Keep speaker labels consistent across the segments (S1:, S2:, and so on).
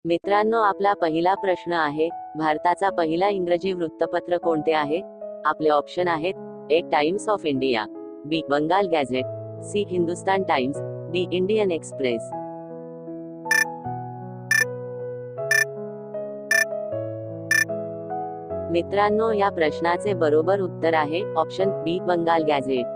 S1: मित्रांनो, आपला पहिला प्रश्न आहे, भारताचा पहिला इंग्रजी वृत्तपत्र कोणते आहे? आपले ऑप्शन आहेत: A Times of India, B Bengal gazette, C Hindustan Times, D Indian Express. मित्रांनो, या प्रश्नाचे बरोबर उत्तर आहे ऑप्शन बी बंगाल गॅझेट.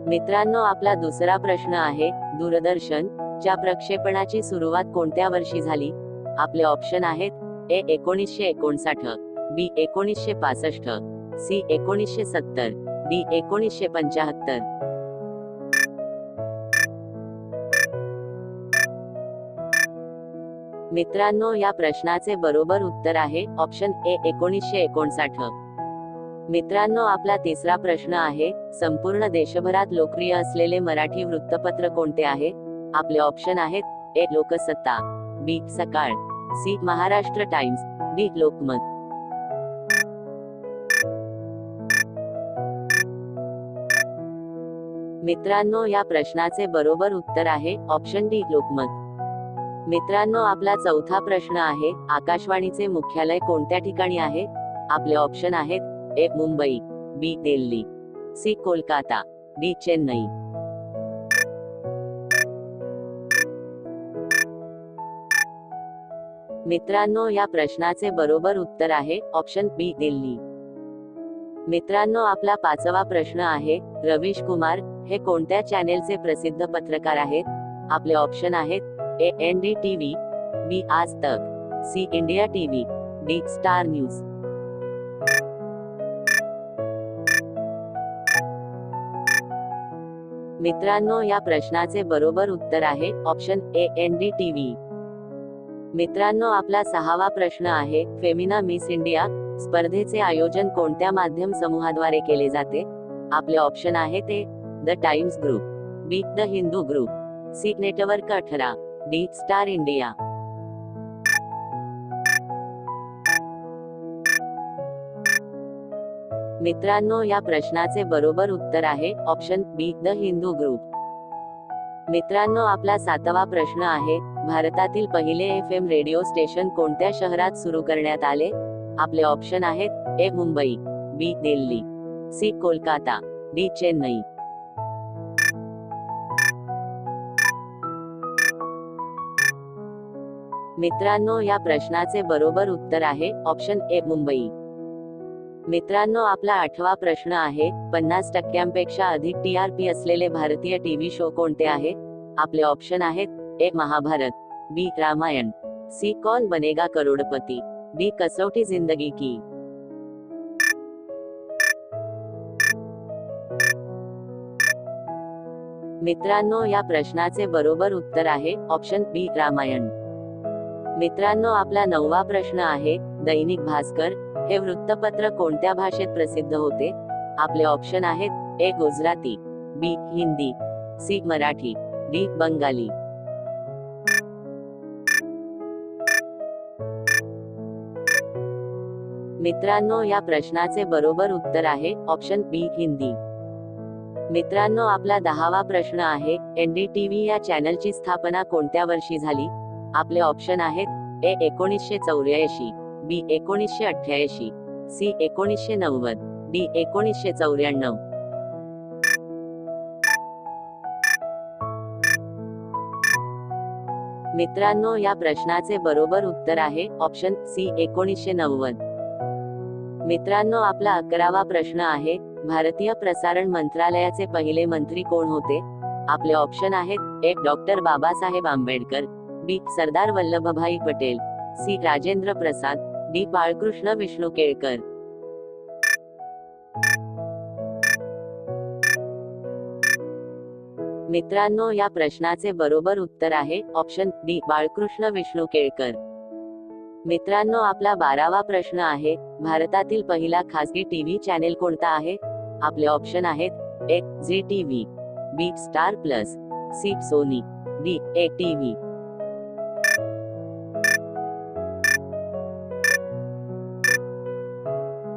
S1: मित्रांनो, आपला दुसरा प्रश्न आहे, दूरदर्शन च्या प्रक्षेपणाची सुरुवात कोणत्या वर्षी झाली? आपले ऑप्शन आहेत: ए 1959, बी 1965, सी 1970, डी 1975. मित्रांनो, या प्रश्नाचे बरोबर उत्तर आहे ऑप्शन ए 1959. मित्रांनो, आपला तिसरा प्रश्न आहे, संपूर्ण देशभरात लोकप्रिय असलेले मराठी वृत्तपत्र कोणते आहे? आपले ऑप्शन आहेत: ए Loksatta, B Sakal, C Maharashtra Times, D Lokmat. मित्रांनो, या प्रश्नाचे बरोबर उत्तर आहे ऑप्शन डी लोकमत. मित्रांनो, आपला चौथा प्रश्न आहे, आकाशवाणीचे मुख्यालय कोणत्या ठिकाणी आहे? आपले ऑप्शन आहेत: ए मुंबई, बी दिल्ली, सी कोलकाता, डी चेन्नई. मित्रांनो, या प्रश्नाचे बरोबर उत्तर आहे ऑप्शन बी दिल्ली. मित्रांनो, आपला पाचवा प्रश्न आहे, रवीश कुमार हे कोणत्या चॅनेलचे प्रसिद्ध पत्रकार आहेत? आपले ऑप्शन आहेत: ए NDTV, B Aaj Tak, C India TV, D star news. मित्रांनो, या प्रश्नाचे बरोबर उत्तर आहे ऑप्शन ए NDTV. मित्रांनो, आपला सहावा प्रश्न आहे, फेमिना मिस इंडिया स्पर्धेचे आयोजन कोणत्या माध्यम समूहाद्वारे केले जाते? आपले ऑप्शन आहेत: A the Times group, B the Hindu group, C network 18, D Star India. मित्रांनो, या प्रश्नाचे बरोबर उत्तर आहे option B the Hindu group. मित्रांनो, आपला सातवा प्रश्न आहे, भारतातील पहिले FM रेडिओ स्टेशन कोणत्या शहरात सुरू करण्यात आले? आपले ऑप्शन आहेत: ए मुंबई, बी दिल्ली, सी कोलकाता, डी चेन्नई. मित्रांनो, या प्रश्नाचे बरोबर उत्तर आहे ऑप्शन ए मुंबई. मित्रांनो, आपला आठवा प्रश्न आहे, 50% अधिक TRP असलेले भारतीय टीव्ही शो कोणते आहे? आपले ऑप्शन आहेत: ए महाभारत, बी रामायण, सी कौन बनेगा करोडपती, डी कसौटी जिंदगी की. मित्रांनो, या प्रश्नाचे बरोबर उत्तर आहे ऑप्शन बी रामायण. मित्रांनो, आपला नववा प्रश्न आहे, दैनिक भास्कर हे वृत्तपत्र कोणत्या भाषेत प्रसिद्ध होते? आपले ऑप्शन आहेत: ए गुजराती, बी हिंदी, सी मराठी, डी बंगाली. मित्रांनो, या प्रश्नाचे बरोबर उत्तर आहे ऑप्शन बी हिंदी. मित्रांनो, आपला 10वा प्रश्न आहे, NDTV या चॅनलची स्थापना कोणत्या वर्षी झाली? आपले ऑप्शन आहेत: ए 1984, बी 1988, सी 1990, डी 1994. मित्रांनो, या प्रश्नाचे बरोबर उत्तर आहे ऑप्शन सी 1990. मित्रांनो, आपला 11वा प्रश्न आहे, भारतीय प्रसारण मंत्रालयाचे पहिले मंत्री कोण होते? आपले ऑप्शन आहेत: ए डॉक्टर बाबासाहेब आंबेडकर, बी सरदार वल्लभभाई पटेल, सी राजेंद्र प्रसाद, डी बाळकृष्ण विष्णू केळकर. मित्रांनो, या प्रश्नाचे बरोबर उत्तर आहे ऑप्शन डी बाळकृष्ण विष्णू केळकर. मित्रांनो, आपला 12वा प्रश्न आहे, भारतातील पहिला खासगी टीव्ही चॅनेल कोणता आहे? आपले ऑप्शन आहेत: A Zee TV, B Star Plus, C Sony, D ATV.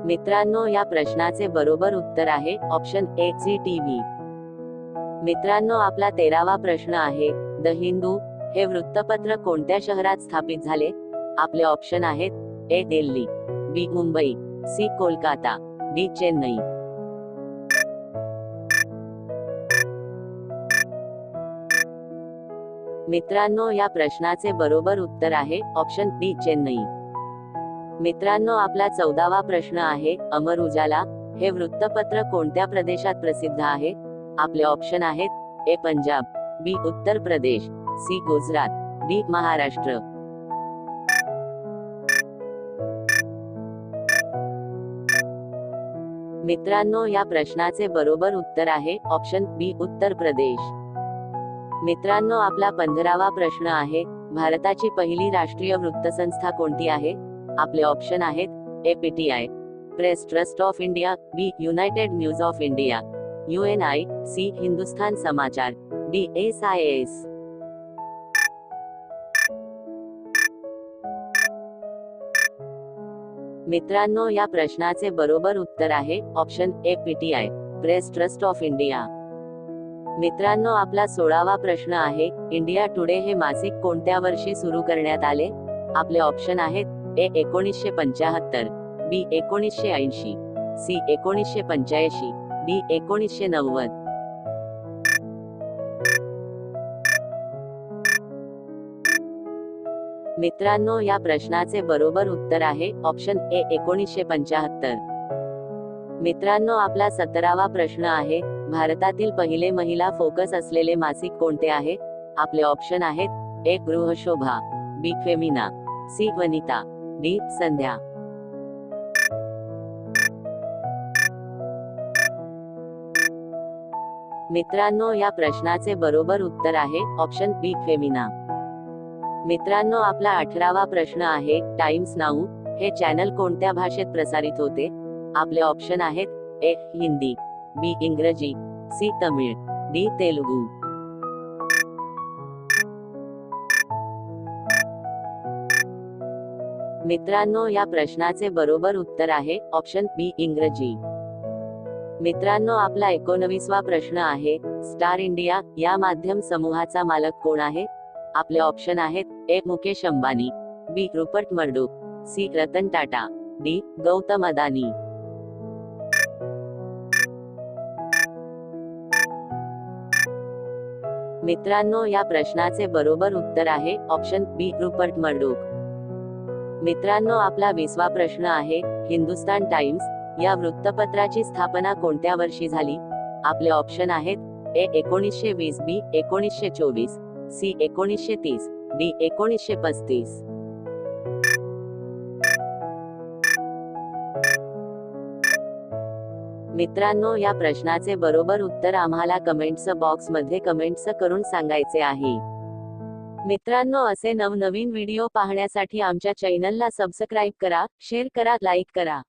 S1: मित्रांनो, या प्रश्नाचे बरोबर उत्तर आहे ऑप्शन ए झी टीव्ही. मित्रांनो, आपला 13वा प्रश्न आहे, द हिंदू हे वृत्तपत्र कोणत्या शहरात स्थापित झाले? आपले ऑप्शन आहेत: ए दिल्ली, बी मुंबई, सी कोलकाता, डी चेन्नई. मित्रांनो, या प्रश्नाचे बरोबर उत्तर आहे ऑप्शन डी चेन्नई. मित्रांनो, आपला 14वा प्रश्न आहे: अमर उजाला हे वृत्तपत्र कोणत्या प्रदेशात प्रसिद्ध आहे? आपले ऑप्शन आहेत: ए पंजाब, बी उत्तर प्रदेश, सी गुजरात, डी महाराष्ट्र. मित्रांनो, या प्रश्नाचे बरोबर उत्तर आहे ऑप्शन बी उत्तर प्रदेश. मित्रांनो, आपला 15वा प्रश्न आहे: भारताची पहिली राष्ट्रीय वृत्तसंस्था कोणती आहे? आपले ऑप्शन आहेत: A PTI, press trust of India, B United News of India, UNI, C Hindusthan Samachar, D SIS. मित्रांनो, या प्रश्नाचे बरोबर उत्तर आहे option A PTI, press trust of India. मित्रांनो, आपला 16वा प्रश्न आहे: इंडिया टुडे हे मासिक कोणत्या वर्षी सुरू करण्यात आले? आपले ऑप्शन आहेत: ए 1975, बी 1980, सी 1985, डी 1990. मित्रांनो, या प्रश्नाचे बरोबर उत्तर आहे ऑप्शन ए 1975. मित्रांनो, आपला 17वा प्रश्न आहे: भारतातील पहिले महिला फोकस असलेले मासिक कोणते आहे? आपले ऑप्शन आहेत: ए गृहशोभा, बी फेमिना, सी वनिता, डी संध्या. मित्रांनो, या प्रश्नाचे बरोबर उत्तर आहे ऑप्शन बी फेमिना. मित्रांनो, आपला 18वा प्रश्न आहे: टाइम्स नाऊ हे चॅनल कोणत्या भाषेत प्रसारित होते? आपले ऑप्शन आहेत: ए हिंदी, बी इंग्रजी, सी तमिळ, डी तेलुगू. मित्रांनो, या प्रश्नाचे बरोबर उत्तर आहे ऑप्शन बी इंग्रजी. मित्रांनो, आपला 19वा प्रश्न आहे: स्टार इंडिया या माध्यम समूहाचा मालक कोण आहे? आपले ऑप्शन आहेत: A Mukesh Ambani, B Rupert Murdoch, C Ratan Tata, D Gautam Adani. मित्रांनो, या प्रश्नाचे बरोबर उत्तर आहे ऑप्शन बी रुपर्ट मर्डोक. मित्रांनो, आपला 20वा प्रश्न आहे: हिंदुस्तान टाइम्स या वृत्तपत्राची स्थापना कोणत्या वर्षी झाली? आपले ऑप्शन आहेत: ए 1920, बी 1924, सी 1930, डी 1935. मित्रांनो, या प्रश्नाचे बरोबर उत्तर आम्हाला कमेंट्स बॉक्स मध्ये कमेंट्स करून सांगायचे आहे. मित्रांनो, असे नवनवीन व्हिडिओ पाहण्यासाठी आमच्या चॅनलला सबस्क्राईब करा, शेअर करा, लाईक करा.